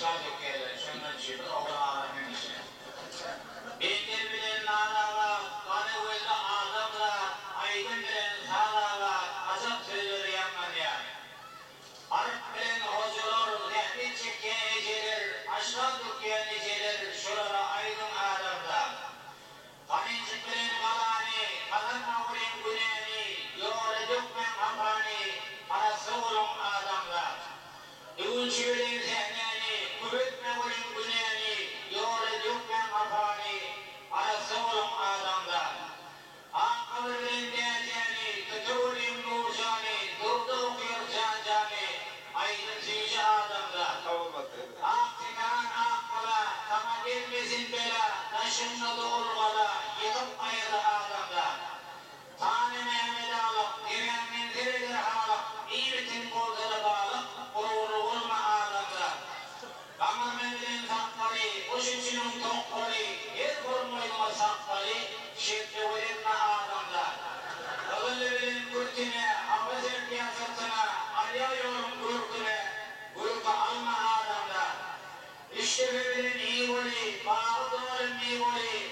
aşağı dökerler. Şundan şimdi oğlu ağlamın işine. Bindir bilen nanalar, kanı gözlü adamlar, aydın bilen sağlarlar, azap sözleri yanman yani. Arık bilen hocalar, rehbet çekken eceler, aşağı döken eceler, şurada aydın adamlar. Kanıcık bilen kalani, kazanma ulen güneni, yoğla dökmen afani, arası olun adamlar. Ünçü bilen zehneni, kübetme ulen güneni, yoğla dökmen afani, arası olun adamlar. Akıl bilen diyeceğini, kötü nurcani, durdu okuyor cancani, aydın züyce adamlar. Aktikan akla, kama gelmesin bela, taşınla doğrugala, yıkıp ayırdı adamlar. Tane Mehmet alıp, direnmin diridir halıp, iyi bitin kolları bağlıp, gururu vurma adamlar. Kama Mehmet'in sakları, kuş içinin tokları, her kurmayma sakları, şekli verilme adamlar. Kılılı bilin kürtüne, hafız erkeğe sırtına, alya yorum gürküne, gürkü alma adamlar. İşte birbirinin iyi voli, bağı doğrun iyi voli,